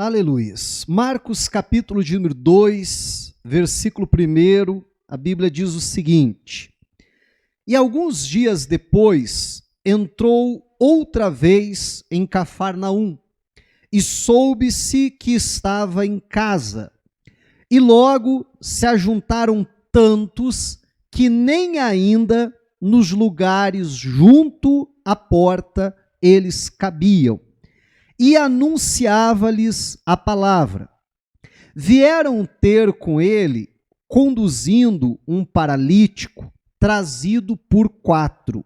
Aleluias. Marcos capítulo de número 2, versículo 1, a Bíblia diz o seguinte: E alguns dias depois entrou outra vez em Cafarnaum, e soube-se que estava em casa. E logo se ajuntaram tantos que nem ainda nos lugares junto à porta eles cabiam. E anunciava-lhes a palavra. Vieram ter com ele, conduzindo um paralítico, trazido por 4.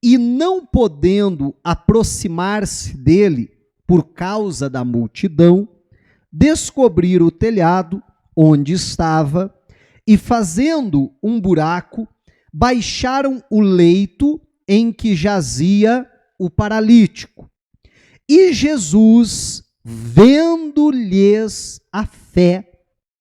E não podendo aproximar-se dele, por causa da multidão, descobriram o telhado onde estava, e fazendo um buraco, baixaram o leito em que jazia o paralítico. E Jesus, vendo-lhes a fé,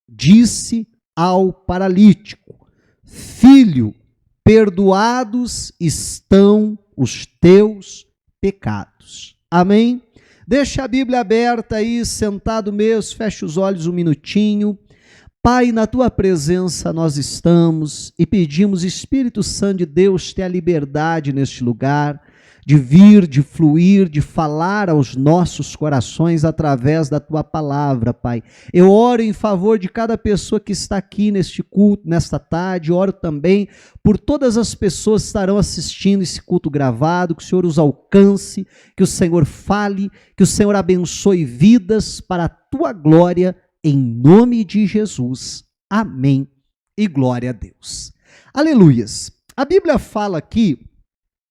disse ao paralítico: Filho, perdoados estão os teus pecados. Amém? Deixa a Bíblia aberta aí, sentado mesmo, fecha os olhos um minutinho. Pai, na tua presença nós estamos e pedimos, Espírito Santo de Deus, ter a liberdade neste lugar, de vir, de fluir, de falar aos nossos corações através da tua palavra, Pai. Eu oro em favor de cada pessoa que está aqui neste culto, nesta tarde, oro também por todas as pessoas que estarão assistindo esse culto gravado, que o Senhor os alcance, que o Senhor fale, que o Senhor abençoe vidas para a tua glória, em nome de Jesus. Amém e glória a Deus. Aleluias. A Bíblia fala aqui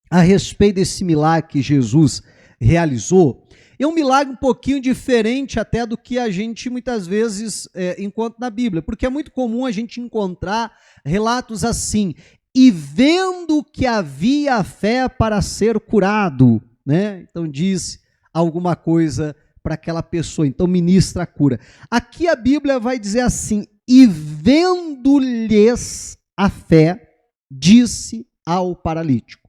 a respeito desse milagre que Jesus realizou. É um milagre um pouquinho diferente até do que a gente muitas vezes encontra na Bíblia, porque é muito comum a gente encontrar relatos assim: e vendo que havia fé para ser curado, né? Então diz alguma coisa para aquela pessoa, então ministra a cura. Aqui a Bíblia vai dizer assim: e vendo-lhes a fé, disse ao paralítico.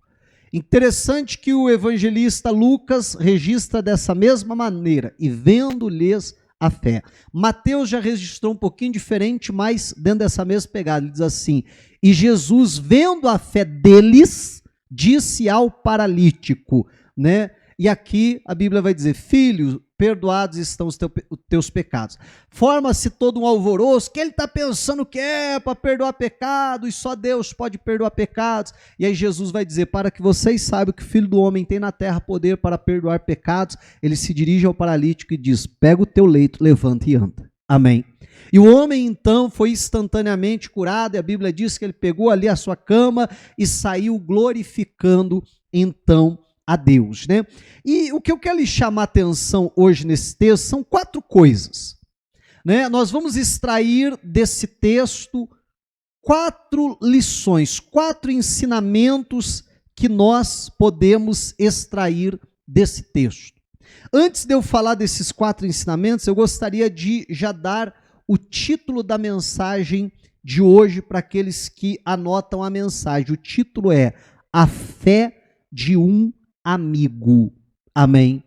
Interessante que o evangelista Lucas registra dessa mesma maneira, e vendo-lhes a fé. Mateus já registrou um pouquinho diferente, mas dentro dessa mesma pegada, ele diz assim: e Jesus, vendo a fé deles, disse ao paralítico, né? E aqui a Bíblia vai dizer: filho, perdoados estão os teus pecados. Forma-se todo um alvoroço, que ele está pensando que é para perdoar pecados, e só Deus pode perdoar pecados. E aí Jesus vai dizer: para que vocês saibam que o Filho do Homem tem na terra poder para perdoar pecados, ele se dirige ao paralítico e diz: pega o teu leito, levanta e anda. Amém. E o homem então foi instantaneamente curado, e a Bíblia diz que ele pegou ali a sua cama e saiu glorificando então a Deus, né? E o que eu quero lhe chamar a atenção hoje nesse texto são 4 coisas, né? Nós vamos extrair desse texto 4 lições, 4 ensinamentos que nós podemos extrair desse texto. Antes de eu falar desses 4 ensinamentos, eu gostaria de já dar o título da mensagem de hoje para aqueles que anotam a mensagem. O título é A Fé de um Amigo. Amém?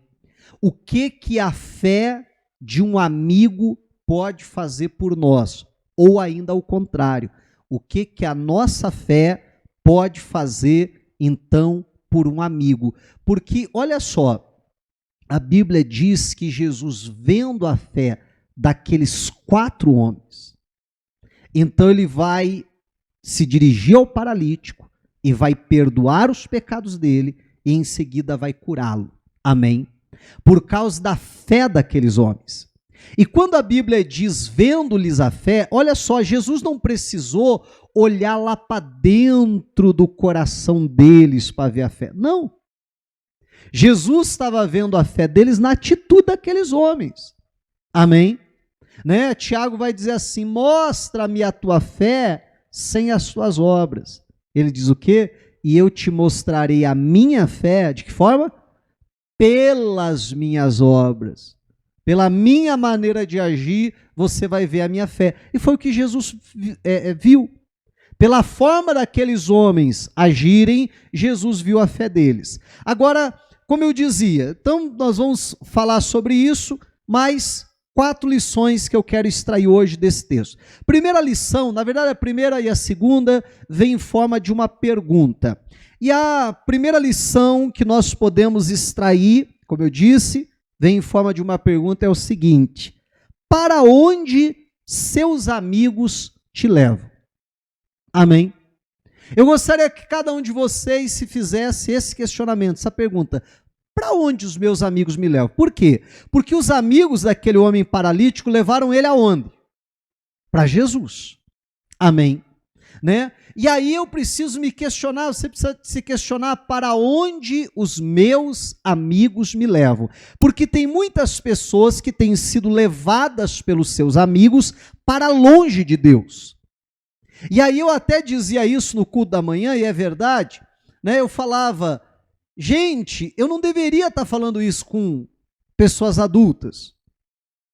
O que a fé de um amigo pode fazer por nós? Ou ainda ao contrário, o que a nossa fé pode fazer então por um amigo? Porque olha só, a Bíblia diz que Jesus, vendo a fé daqueles 4 homens, então ele vai se dirigir ao paralítico e vai perdoar os pecados dele, e em seguida vai curá-lo. Amém? Por causa da fé daqueles homens. E quando a Bíblia diz vendo-lhes a fé, olha só, Jesus não precisou olhar lá para dentro do coração deles para ver a fé. Não. Jesus estava vendo a fé deles na atitude daqueles homens. Amém? Né? Tiago vai dizer assim: mostra-me a tua fé sem as tuas obras. Ele diz o quê? E eu te mostrarei a minha fé, de que forma? Pelas minhas obras. Pela minha maneira de agir, você vai ver a minha fé. E foi o que Jesus viu. Pela forma daqueles homens agirem, Jesus viu a fé deles. Agora, como eu dizia, então nós vamos falar sobre isso, mas 4 lições que eu quero extrair hoje desse texto. Primeira lição, na verdade a primeira e a segunda, vem em forma de uma pergunta. E a primeira lição que nós podemos extrair, como eu disse, vem em forma de uma pergunta, é o seguinte: para onde seus amigos te levam? Amém? Eu gostaria que cada um de vocês se fizesse esse questionamento, essa pergunta: para onde os meus amigos me levam? Por quê? Porque os amigos daquele homem paralítico levaram ele aonde? Para Jesus. Amém? Né? E aí eu preciso me questionar, você precisa se questionar, para onde os meus amigos me levam? Porque tem muitas pessoas que têm sido levadas pelos seus amigos para longe de Deus. E aí eu até dizia isso no culto da manhã, e é verdade, né? Eu falava: gente, eu não deveria estar falando isso com pessoas adultas,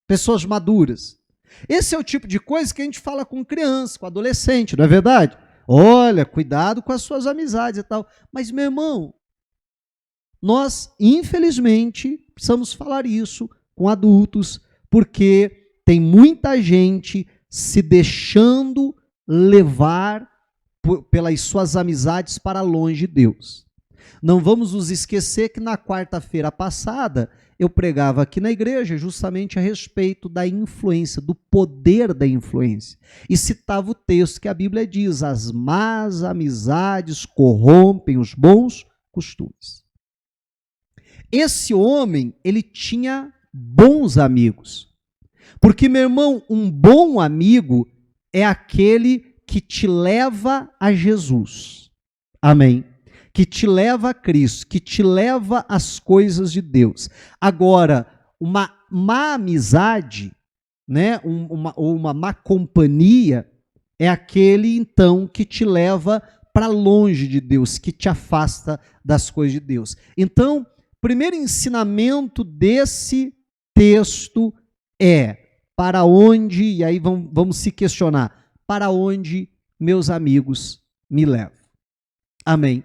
pessoas maduras. Esse é o tipo de coisa que a gente fala com criança, com adolescente, não é verdade? Olha, cuidado com as suas amizades e tal. Mas, meu irmão, nós, infelizmente, precisamos falar isso com adultos, porque tem muita gente se deixando levar pelas suas amizades para longe de Deus. Não vamos nos esquecer que na quarta-feira passada eu pregava aqui na igreja justamente a respeito da influência, do poder da influência. E citava o texto que a Bíblia diz: as más amizades corrompem os bons costumes. Esse homem, ele tinha bons amigos. Porque, meu irmão, um bom amigo é aquele que te leva a Jesus. Amém? Que te leva a Cristo, que te leva às coisas de Deus. Agora, uma má amizade, né, uma má companhia, é aquele, então, que te leva para longe de Deus, que te afasta das coisas de Deus. Então, primeiro ensinamento desse texto é: para onde, e aí vamos se questionar, para onde meus amigos me levam? Amém?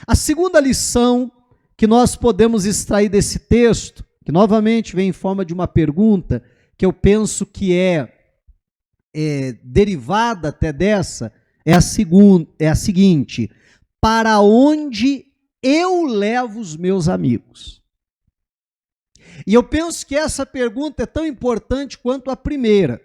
A segunda lição que nós podemos extrair desse texto, que novamente vem em forma de uma pergunta, que eu penso que é derivada até dessa, é a seguinte: para onde eu levo os meus amigos? E eu penso que essa pergunta é tão importante quanto a primeira,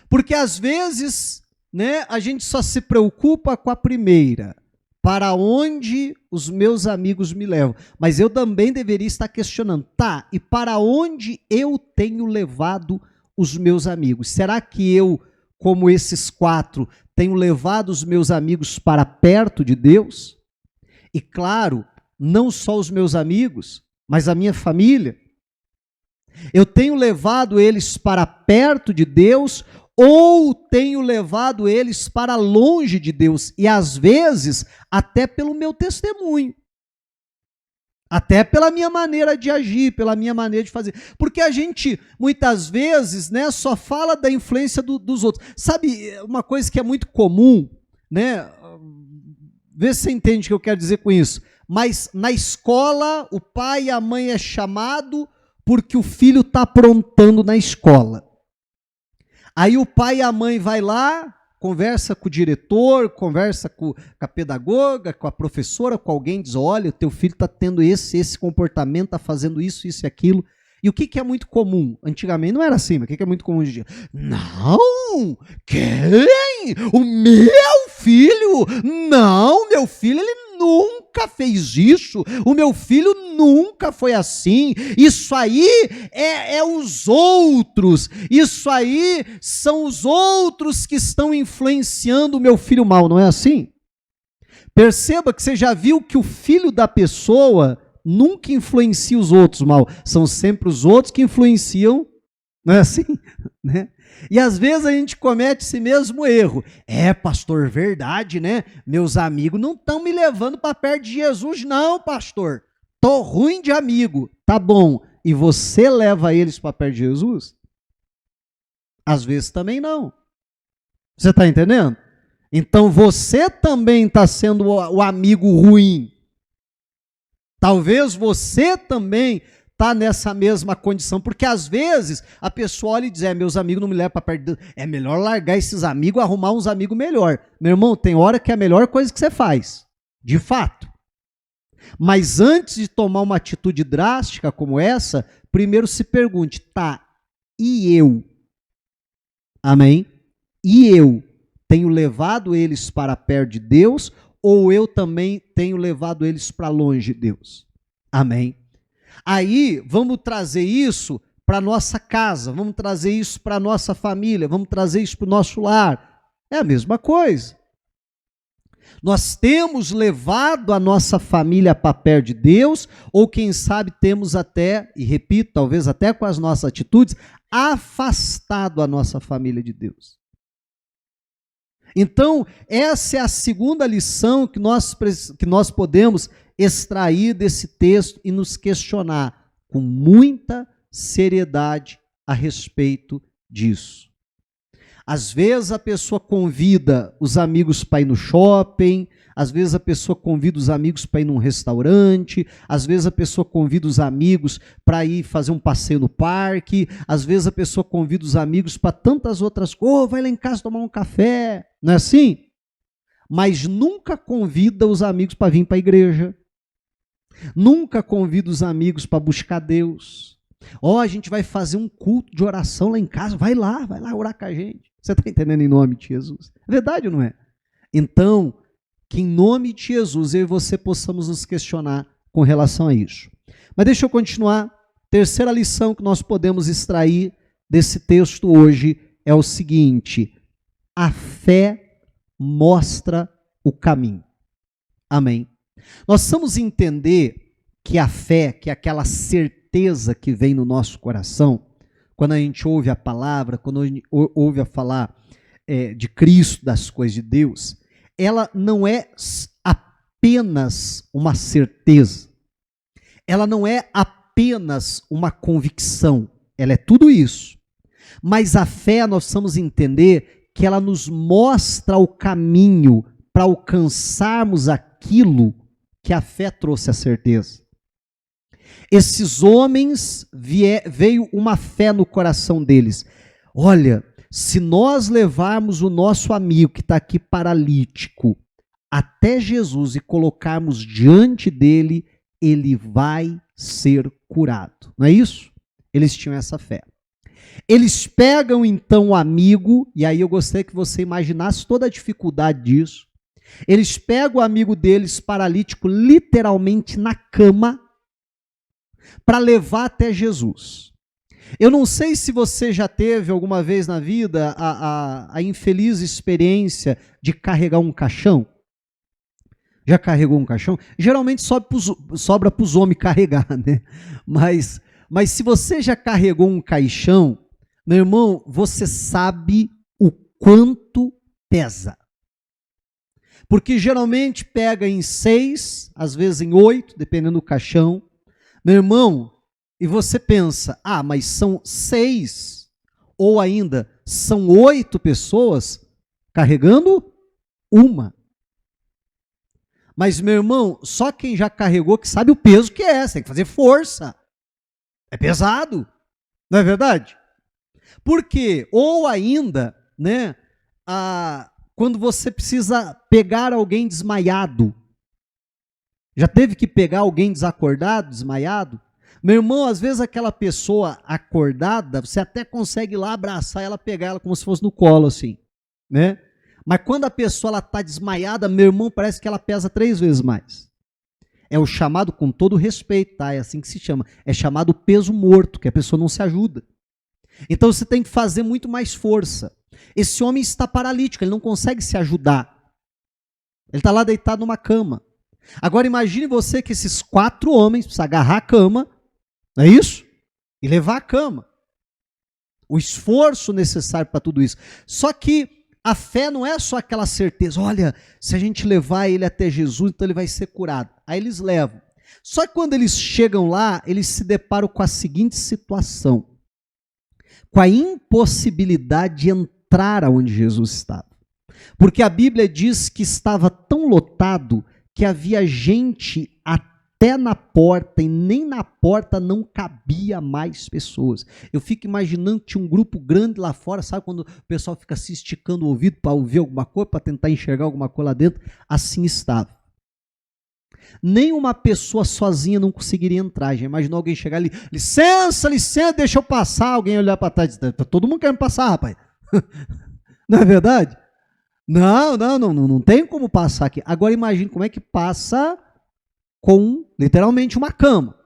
porque às vezes, né, a gente só se preocupa com a primeira: para onde os meus amigos me levam? Mas eu também deveria estar questionando: tá, e para onde eu tenho levado os meus amigos? Será que eu, como esses 4, tenho levado os meus amigos para perto de Deus? E claro, não só os meus amigos, mas a minha família. Eu tenho levado eles para perto de Deus, ou tenho levado eles para longe de Deus? E às vezes, até pelo meu testemunho, até pela minha maneira de agir, pela minha maneira de fazer. Porque a gente, muitas vezes, né, só fala da influência dos outros. Sabe uma coisa que é muito comum, né? Vê se você entende o que eu quero dizer com isso. Mas na escola, o pai e a mãe é chamado porque o filho está aprontando na escola. Aí o pai e a mãe vai lá, conversa com o diretor, conversa com a pedagoga, com a professora, com alguém, diz: olha, o teu filho está tendo esse comportamento, está fazendo isso e aquilo. E o que é muito comum? Antigamente não era assim, mas o que é muito comum hoje em dia? Não! Quem? O meu filho? Não, meu filho, ele nunca fez isso. O meu filho nunca foi assim. Isso aí é os outros. Isso aí são os outros que estão influenciando o meu filho mal, não é assim? Perceba que você já viu que o filho da pessoa nunca influencia os outros mal. São sempre os outros que influenciam, não é assim? Né? E às vezes a gente comete esse mesmo erro. É, pastor, verdade, né? Meus amigos não estão me levando para perto de Jesus, não, pastor. Tô ruim de amigo. Tá bom. E você leva eles para perto de Jesus? Às vezes também não. Você está entendendo? Então você também está sendo o amigo ruim. Talvez você também está nessa mesma condição, porque às vezes a pessoa olha e diz, meus amigos não me levam para perto de Deus, é melhor largar esses amigos, arrumar uns amigos melhor. Meu irmão, tem hora que é a melhor coisa que você faz, de fato. Mas antes de tomar uma atitude drástica como essa, primeiro se pergunte, tá, e eu? Amém? E eu tenho levado eles para perto de Deus, ou eu também tenho levado eles para longe de Deus? Amém? Aí, vamos trazer isso para a nossa casa, vamos trazer isso para a nossa família, vamos trazer isso para o nosso lar. É a mesma coisa. Nós temos levado a nossa família para perto de Deus, ou quem sabe temos até, e repito, talvez até com as nossas atitudes, afastado a nossa família de Deus. Então, essa é a segunda lição que nós podemos extrair desse texto e nos questionar com muita seriedade a respeito disso. Às vezes a pessoa convida os amigos para ir no shopping, às vezes a pessoa convida os amigos para ir num restaurante, às vezes a pessoa convida os amigos para ir fazer um passeio no parque, às vezes a pessoa convida os amigos para tantas outras coisas, vai lá em casa tomar um café, não é assim? Mas nunca convida os amigos para vir para a igreja, nunca convida os amigos para buscar Deus. A gente vai fazer um culto de oração lá em casa, vai lá orar com a gente. Você está entendendo em nome de Jesus? É verdade ou não é? Então, que em nome de Jesus eu e você possamos nos questionar com relação a isso. Mas deixa eu continuar. Terceira lição que nós podemos extrair desse texto hoje é o seguinte: a fé mostra o caminho. Amém? Nós precisamos entender que a fé, que é aquela certeza que vem no nosso coração, quando a gente ouve a palavra, quando a gente ouve a falar de Cristo, das coisas de Deus, ela não é apenas uma certeza, ela não é apenas uma convicção, ela é tudo isso. Mas a fé, nós precisamos entender que ela nos mostra o caminho para alcançarmos aquilo que a fé trouxe a certeza. Esses homens, veio uma fé no coração deles. Olha, se nós levarmos o nosso amigo que está aqui paralítico até Jesus e colocarmos diante dele, ele vai ser curado. Não é isso? Eles tinham essa fé. Eles pegam então o amigo, e aí eu gostaria que você imaginasse toda a dificuldade disso. Eles pegam o amigo deles paralítico literalmente na cama para levar até Jesus. Eu não sei se você já teve alguma vez na vida a infeliz experiência de carregar um caixão. Já carregou um caixão? Geralmente sobra para os homens carregar, né? Mas se você já carregou um caixão, meu irmão, você sabe o quanto pesa. Porque geralmente pega em 6, às vezes em 8, dependendo do caixão. Meu irmão, e você pensa, mas são 6, ou ainda são 8 pessoas carregando uma. Mas, meu irmão, só quem já carregou que sabe o peso que é, você tem que fazer força. É pesado, não é verdade? Porque, ou ainda, né, quando você precisa pegar alguém desmaiado, já teve que pegar alguém desacordado, desmaiado? Meu irmão, às vezes aquela pessoa acordada, você até consegue ir lá abraçar ela, pegar ela como se fosse no colo, assim, né? Mas quando a pessoa está desmaiada, meu irmão, parece que ela pesa 3 vezes mais. É o chamado, com todo respeito, tá? É assim que se chama. É chamado peso morto, que a pessoa não se ajuda. Então você tem que fazer muito mais força. Esse homem está paralítico, ele não consegue se ajudar. Ele está lá deitado numa cama. Agora imagine você que esses 4 homens precisam agarrar a cama, não é isso? E levar a cama. O esforço necessário para tudo isso. Só que a fé não é só aquela certeza, olha, se a gente levar ele até Jesus, então ele vai ser curado. Aí eles levam. Só que quando eles chegam lá, eles se deparam com a seguinte situação. Com a impossibilidade de entrar aonde Jesus estava. Porque a Bíblia diz que estava tão lotado que havia gente até na porta, e nem na porta não cabia mais pessoas. Eu fico imaginando que tinha um grupo grande lá fora, sabe quando o pessoal fica se esticando o ouvido para ouvir alguma coisa, para tentar enxergar alguma coisa lá dentro? Assim estava. Nem uma pessoa sozinha não conseguiria entrar. Já imaginou alguém chegar ali, licença, licença, deixa eu passar, alguém olhar para trás, tá todo mundo querendo passar, rapaz. Não é verdade? Não tem como passar aqui. Agora imagine como é que passa com, literalmente, uma cama.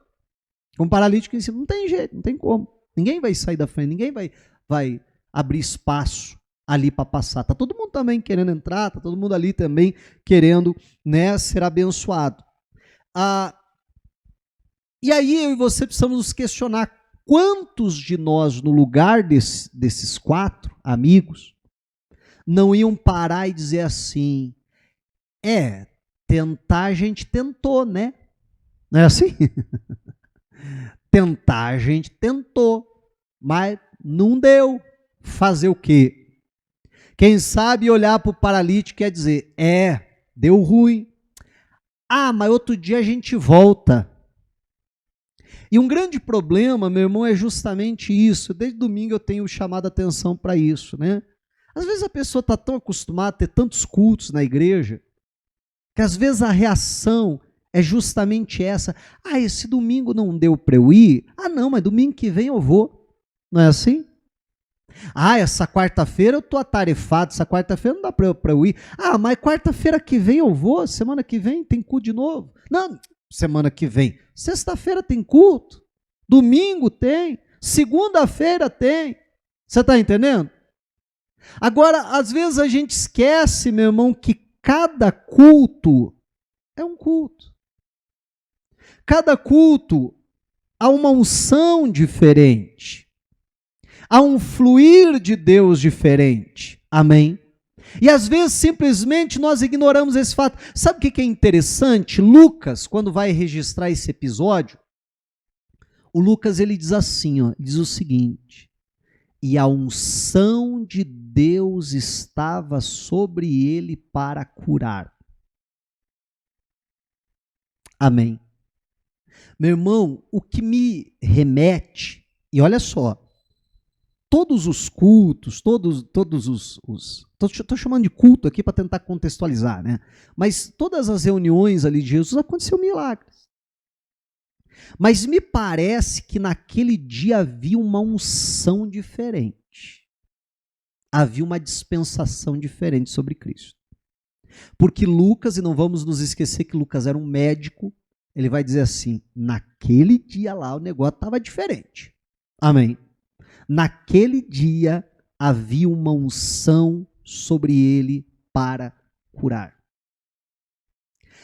Com um paralítico em cima. Não tem jeito, não tem como. Ninguém vai sair da frente, ninguém vai abrir espaço ali para passar. Está todo mundo também querendo entrar, está todo mundo ali também querendo, né, ser abençoado. E aí eu e você precisamos nos questionar quantos de nós, no lugar desses 4 amigos, não iam parar e dizer assim, tentar a gente tentou, né? Não é assim? Tentar a gente tentou, mas não deu. Fazer o quê? Quem sabe olhar para o paralítico e dizer, deu ruim. Mas outro dia a gente volta. E um grande problema, meu irmão, é justamente isso. Desde domingo eu tenho chamado a atenção para isso, né? Às vezes a pessoa está tão acostumada a ter tantos cultos na igreja, que às vezes a reação é justamente essa. Esse domingo não deu para eu ir? Não, mas domingo que vem eu vou. Não é assim? Essa quarta-feira eu estou atarefado, essa quarta-feira não dá para eu ir. Mas quarta-feira que vem eu vou, semana que vem tem culto de novo. Não, semana que vem. Sexta-feira tem culto, domingo tem, segunda-feira tem. Você está entendendo? Agora, às vezes a gente esquece, meu irmão, que cada culto é um culto. Cada culto há uma unção diferente. Há um fluir de Deus diferente. Amém? E às vezes simplesmente nós ignoramos esse fato. Sabe o que é interessante? Lucas, quando vai registrar esse episódio, o Lucas ele diz assim, diz o seguinte: e a unção de Deus estava sobre ele para curar. Amém. Meu irmão, o que me remete, e olha só, todos os cultos, estou chamando de culto aqui para tentar contextualizar, né? Mas todas as reuniões ali de Jesus aconteceu milagres. Mas me parece que naquele dia havia uma unção diferente. Havia uma dispensação diferente sobre Cristo. Porque Lucas, e não vamos nos esquecer que Lucas era um médico, ele vai dizer assim, naquele dia lá o negócio estava diferente. Amém? Naquele dia havia uma unção sobre ele para curar.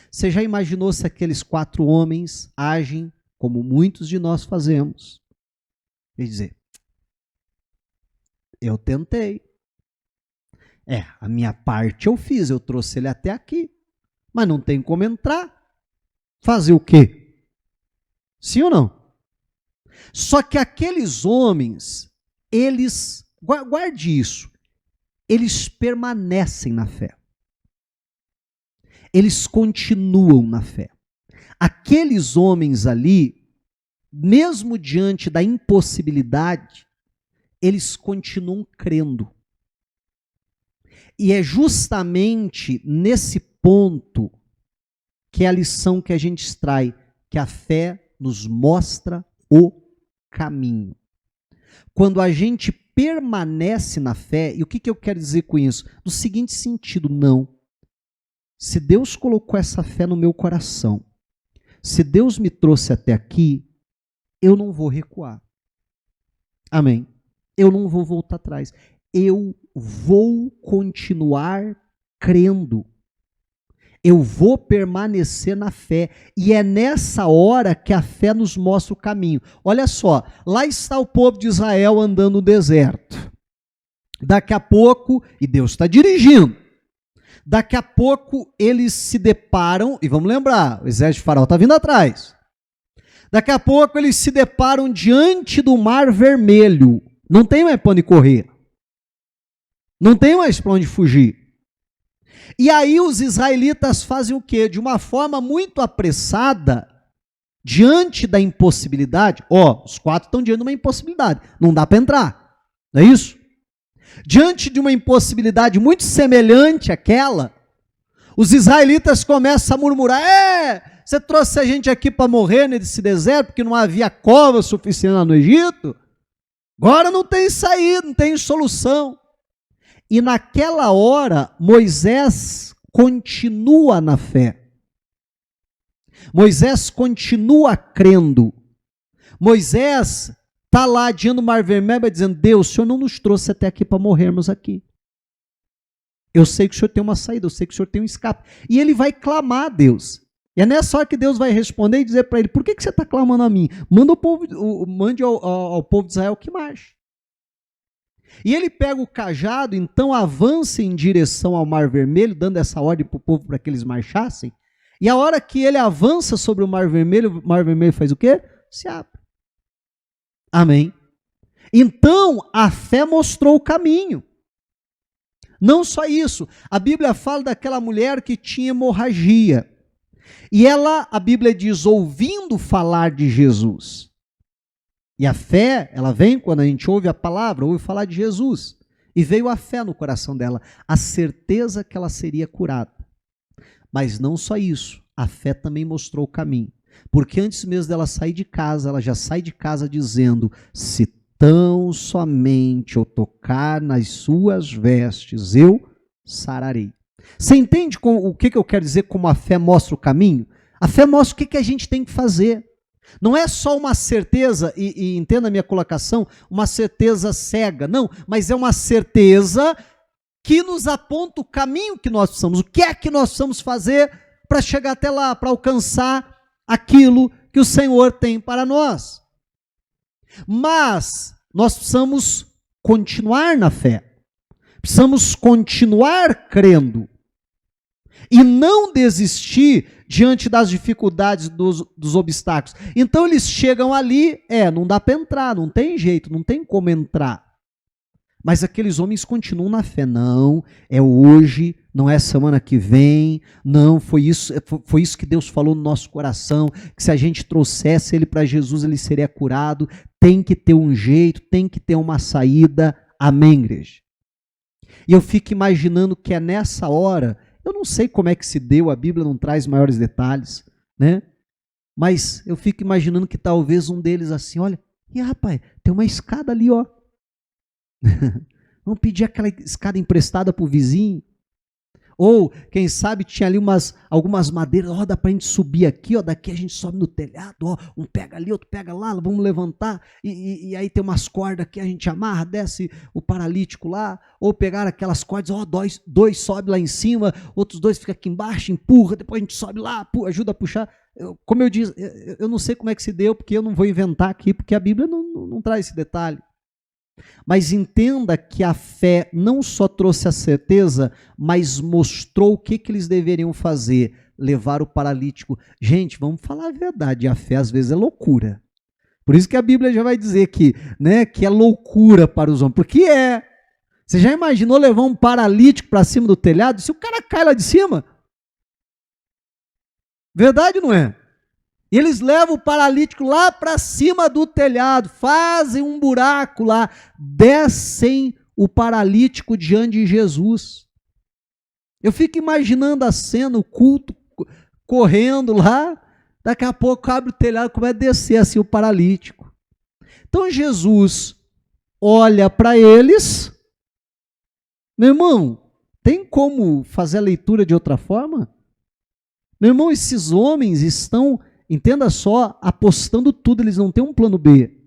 Você já imaginou se aqueles 4 homens agem como muitos de nós fazemos? Quer dizer, eu tentei. A minha parte eu fiz, eu trouxe ele até aqui. Mas não tem como entrar. Fazer o quê? Sim ou não? Só que aqueles homens, eles, guarde isso, eles permanecem na fé. Eles continuam na fé. Aqueles homens ali, mesmo diante da impossibilidade, eles continuam crendo. E é justamente nesse ponto que é a lição que a gente extrai, que a fé nos mostra o caminho. Quando a gente permanece na fé, e o que eu quero dizer com isso? No seguinte sentido, não. Se Deus colocou essa fé no meu coração, se Deus me trouxe até aqui, eu não vou recuar. Amém? Eu não vou voltar atrás. Eu vou continuar crendo. Eu vou permanecer na fé. E é nessa hora que a fé nos mostra o caminho. Olha só, lá está o povo de Israel andando no deserto. Daqui a pouco, e Deus está dirigindo, daqui a pouco eles se deparam, e vamos lembrar, o exército de Faraó está vindo atrás. Daqui a pouco eles se deparam diante do Mar Vermelho. Não tem mais para onde correr. Não tem mais para onde fugir. E aí os israelitas fazem o quê? De uma forma muito apressada, diante da impossibilidade, os 4 estão diante de uma impossibilidade, não dá para entrar, não é isso? Diante de uma impossibilidade muito semelhante àquela, os israelitas começam a murmurar, você trouxe a gente aqui para morrer nesse deserto, porque não havia cova suficiente lá no Egito, agora não tem saída, não tem solução. E naquela hora, Moisés continua na fé. Moisés continua crendo. Moisés está lá diante do Mar Vermelho dizendo, Deus, o Senhor não nos trouxe até aqui para morrermos aqui. Eu sei que o Senhor tem uma saída, eu sei que o Senhor tem um escape. E ele vai clamar a Deus. E é nessa hora que Deus vai responder e dizer para ele, por que você está clamando a mim? Mande ao povo de Israel que marche. E ele pega o cajado, então avança em direção ao Mar Vermelho, dando essa ordem para o povo para que eles marchassem. E a hora que ele avança sobre o Mar Vermelho faz o quê? Se abre. Amém. Então, a fé mostrou o caminho. Não só isso, a Bíblia fala daquela mulher que tinha hemorragia. E ela, a Bíblia diz, ouvindo falar de Jesus. E a fé, ela vem quando a gente ouve a palavra, ouve falar de Jesus. E veio a fé no coração dela, a certeza que ela seria curada. Mas não só isso, a fé também mostrou o caminho. Porque antes mesmo dela sair de casa, ela já sai de casa dizendo, se tão somente eu tocar nas suas vestes, eu sararei. Você entende o que eu quero dizer como a fé mostra o caminho? A fé mostra o que a gente tem que fazer. Não é só uma certeza, e entenda a minha colocação, uma certeza cega, não, mas é uma certeza que nos aponta o caminho que nós precisamos, o que é que nós precisamos fazer para chegar até lá, para alcançar aquilo que o Senhor tem para nós. Mas nós precisamos continuar na fé, precisamos continuar crendo e não desistir diante das dificuldades, dos obstáculos. Então eles chegam ali, não dá para entrar, não tem jeito, não tem como entrar. Mas aqueles homens continuam na fé. Não, é hoje, não é semana que vem, não, foi isso que Deus falou no nosso coração, que se a gente trouxesse ele para Jesus, ele seria curado. Tem que ter um jeito, tem que ter uma saída. Amém, igreja? E eu fico imaginando que é nessa hora, eu não sei como é que se deu, a Bíblia não traz maiores detalhes, né? Mas eu fico imaginando que talvez um deles assim, olha, e rapaz, tem uma escada ali, ó. Vamos pedir aquela escada emprestada para o vizinho. Ou, quem sabe, tinha ali algumas madeiras, dá para a gente subir aqui, daqui a gente sobe no telhado, um pega ali, outro pega lá, vamos levantar, e aí tem umas cordas que a gente amarra, desce o paralítico lá, ou pegar aquelas cordas, dois sobe lá em cima, outros 2 ficam aqui embaixo, empurra, depois a gente sobe lá, ajuda a puxar. Como eu disse, eu não sei como é que se deu, porque eu não vou inventar aqui, porque a Bíblia não traz esse detalhe. Mas entenda que a fé não só trouxe a certeza, mas mostrou o que eles deveriam fazer, levar o paralítico. Gente, vamos falar a verdade, a fé às vezes é loucura. Por isso que a Bíblia já vai dizer que é loucura para os homens, porque é. Você já imaginou levar um paralítico para cima do telhado? Se o cara cai lá de cima? Verdade ou não é? E eles levam o paralítico lá para cima do telhado, fazem um buraco lá, descem o paralítico diante de Jesus. Eu fico imaginando a cena, o culto correndo lá, daqui a pouco abre o telhado, começa a descer assim o paralítico. Então Jesus olha para eles, meu irmão, tem como fazer a leitura de outra forma? Meu irmão, esses homens estão... Entenda só, apostando tudo, eles não têm um plano B.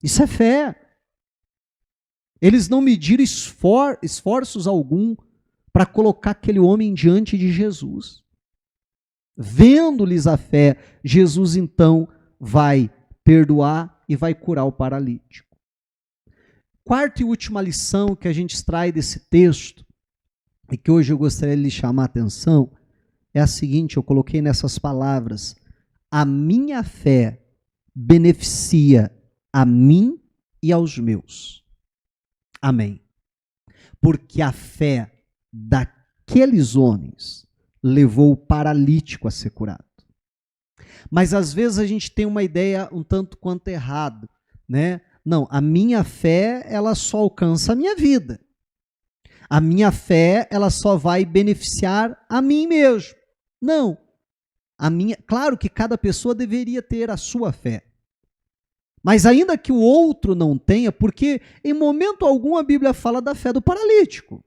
Isso é fé. Eles não mediram esforços algum para colocar aquele homem diante de Jesus. Vendo-lhes a fé, Jesus então vai perdoar e vai curar o paralítico. Quarta e última lição que a gente extrai desse texto, e que hoje eu gostaria de lhe chamar a atenção, é a seguinte, eu coloquei nessas palavras: a minha fé beneficia a mim e aos meus. Amém. Porque a fé daqueles homens levou o paralítico a ser curado. Mas às vezes a gente tem uma ideia um tanto quanto errada, né? Não, a minha fé, ela só alcança a minha vida. A minha fé, ela só vai beneficiar a mim mesmo. Não. Claro que cada pessoa deveria ter a sua fé. Mas ainda que o outro não tenha, porque em momento algum a Bíblia fala da fé do paralítico.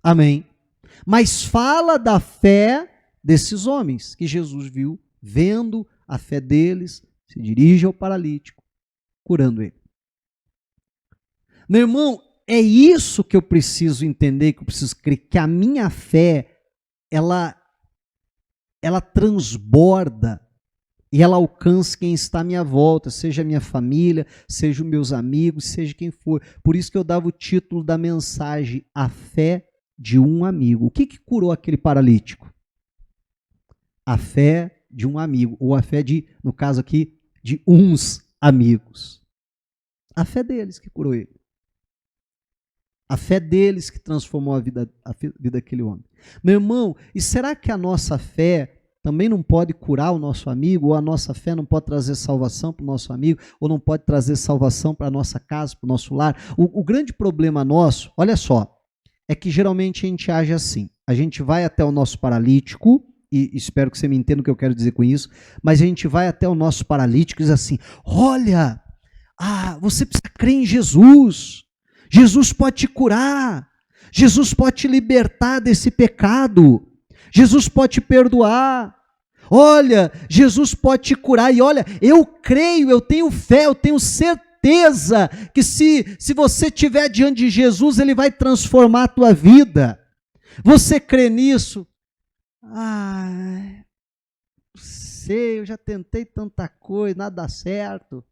Amém. Mas fala da fé desses homens que Jesus viu, vendo a fé deles, se dirige ao paralítico, curando ele. Meu irmão, é isso que eu preciso entender, que eu preciso crer, que a minha fé, ela transborda e ela alcança quem está à minha volta, seja a minha família, seja os meus amigos, seja quem for. Por isso que eu dava o título da mensagem, A Fé de um Amigo. O que curou aquele paralítico? A fé de um amigo, ou a fé de, no caso aqui, de uns amigos. A fé deles que curou ele. A fé deles que transformou a vida daquele homem. Meu irmão, e será que a nossa fé também não pode curar o nosso amigo, ou a nossa fé não pode trazer salvação para o nosso amigo, ou não pode trazer salvação para a nossa casa, para o nosso lar? O grande problema nosso, olha só, é que geralmente a gente age assim. A gente vai até o nosso paralítico, e espero que você me entenda o que eu quero dizer com isso, mas a gente vai até o nosso paralítico e diz assim, olha, você precisa crer em Jesus. Jesus pode te curar. Jesus pode te libertar desse pecado. Jesus pode te perdoar. Olha, Jesus pode te curar. E olha, eu creio, eu tenho fé, eu tenho certeza que se você estiver diante de Jesus, Ele vai transformar a tua vida. Você crê nisso? Não sei, eu já tentei tanta coisa, nada dá certo.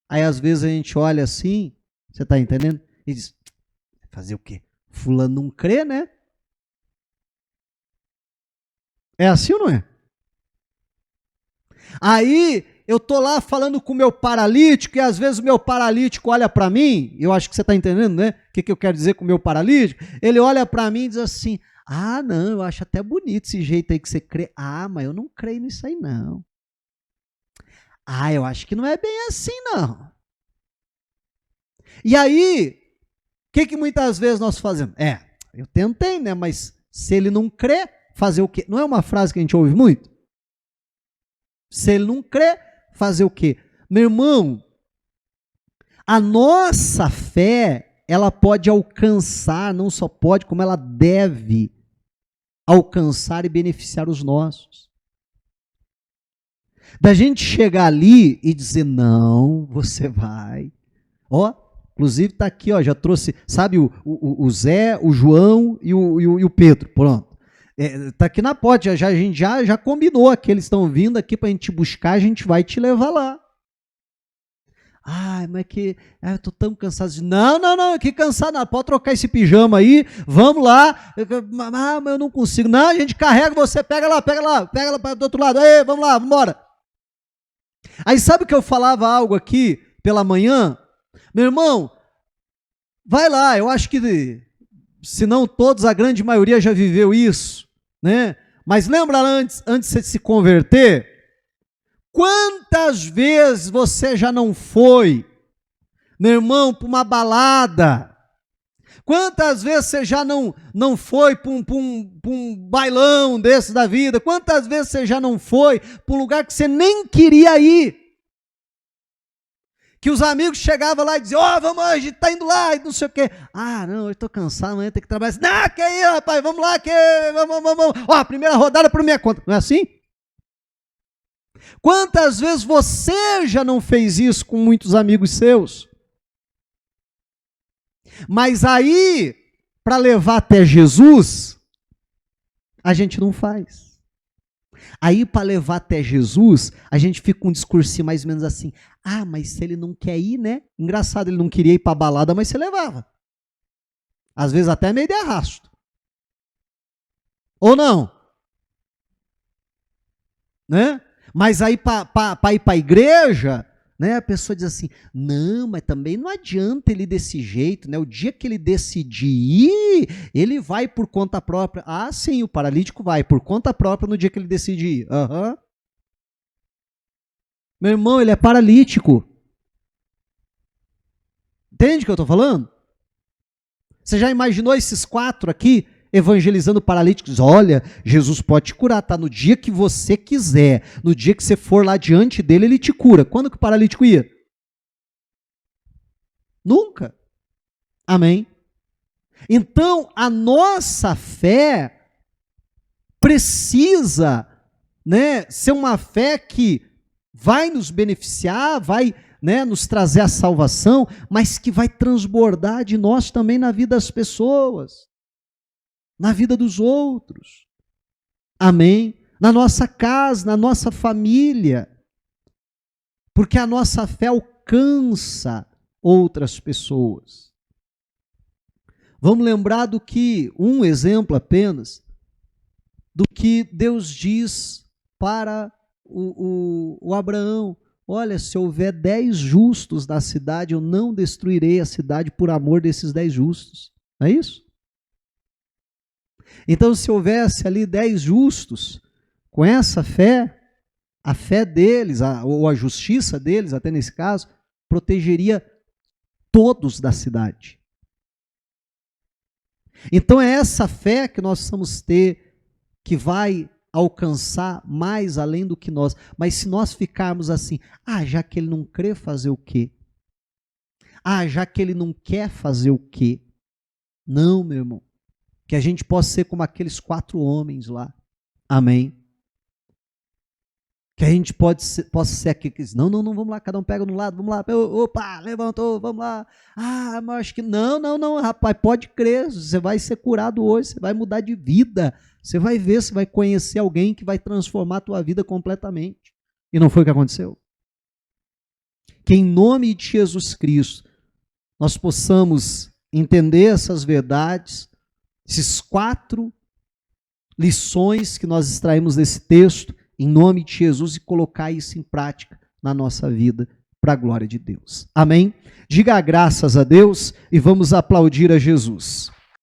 Aí às vezes a gente olha assim, você está entendendo? E diz, fazer o quê? Fulano não crê, né? É assim ou não é? Aí eu tô lá falando com o meu paralítico e às vezes o meu paralítico olha para mim, eu acho que você está entendendo, né? O que eu quero dizer com o meu paralítico? Ele olha para mim e diz assim, não, eu acho até bonito esse jeito aí que você crê. Mas eu não creio nisso aí não. Eu acho que não é bem assim não. E aí, o que muitas vezes nós fazemos? Eu tentei, né? Mas se ele não crê, fazer o quê? Não é uma frase que a gente ouve muito? Se ele não crê, fazer o quê? Meu irmão, a nossa fé, ela pode alcançar, não só pode, como ela deve alcançar e beneficiar os nossos. Da gente chegar ali e dizer, não, você vai. Inclusive está aqui, já trouxe, sabe, o Zé, o João e o Pedro, pronto. Está aqui na porta, a gente já combinou que eles estão vindo aqui para a gente buscar, a gente vai te levar lá. Mas que eu estou tão cansado. Não, que cansado não, pode trocar esse pijama aí, vamos lá. Mas eu não consigo. Não, a gente carrega você, pega lá do outro lado, aí, vamos lá, vamos embora. Aí sabe que eu falava algo aqui pela manhã? Meu irmão, vai lá, eu acho que, se não todos, a grande maioria já viveu isso, né? Mas lembra antes de você se converter, quantas vezes você já não foi, meu irmão, para uma balada? Quantas vezes você já não foi para um bailão desse da vida? Quantas vezes você já não foi para um lugar que você nem queria ir? Que os amigos chegavam lá e diziam, vamos, a gente está indo lá, e não sei o quê. Não, eu estou cansado, amanhã tem que trabalhar. Não, que aí, rapaz, vamos lá, vamos. A primeira rodada por minha conta. Não é assim? Quantas vezes você já não fez isso com muitos amigos seus? Mas aí, para levar até Jesus, a gente não faz. Aí, para levar até Jesus, a gente fica com um discursinho mais ou menos assim, mas se ele não quer ir, né? Engraçado, ele não queria ir para a balada, mas você levava. Às vezes até meio de arrasto. Ou não? Né? Mas aí, para ir para a igreja, né? A pessoa diz assim, não, mas também não adianta ele desse jeito, né? O dia que ele decidir ir, ele vai por conta própria. Ah, sim, o paralítico vai por conta própria no dia que ele decidir ir. Uhum. Meu irmão, ele é paralítico. Entende o que eu estou falando? Você já imaginou esses 4 aqui evangelizando paralíticos? Olha, Jesus pode te curar, tá? No dia que você quiser, no dia que você for lá diante dele, ele te cura. Quando que o paralítico ia? Nunca. Amém? Então, a nossa fé precisa, né, ser uma fé que vai nos beneficiar, vai, né, nos trazer a salvação, mas que vai transbordar de nós também na vida das pessoas, na vida dos outros. Amém? Na nossa casa, na nossa família. Porque a nossa fé alcança outras pessoas. Vamos lembrar do que, um exemplo apenas, do que Deus diz para o Abraão. Olha, se houver 10 justos na cidade, eu não destruirei a cidade por amor desses 10 justos. Não é isso? Então, se houvesse ali 10 justos, com essa fé, a fé deles, ou a justiça deles, até nesse caso, protegeria todos da cidade. Então, é essa fé que nós precisamos ter, que vai alcançar mais além do que nós. Mas se nós ficarmos assim, já que ele não crê, fazer o quê? Já que ele não quer, fazer o quê? Não, meu irmão. Que a gente possa ser como aqueles 4 homens lá. Amém? Que a gente possa ser aquele que diz, não, vamos lá, cada um pega no lado, vamos lá, opa, levantou, vamos lá. Mas acho que não, rapaz, pode crer, você vai ser curado hoje, você vai mudar de vida, você vai ver, você vai conhecer alguém que vai transformar a tua vida completamente. E não foi o que aconteceu. Que em nome de Jesus Cristo, nós possamos entender essas verdades, esses 4 lições que nós extraímos desse texto, em nome de Jesus, e colocar isso em prática na nossa vida, para a glória de Deus. Amém? Diga graças a Deus e vamos aplaudir a Jesus.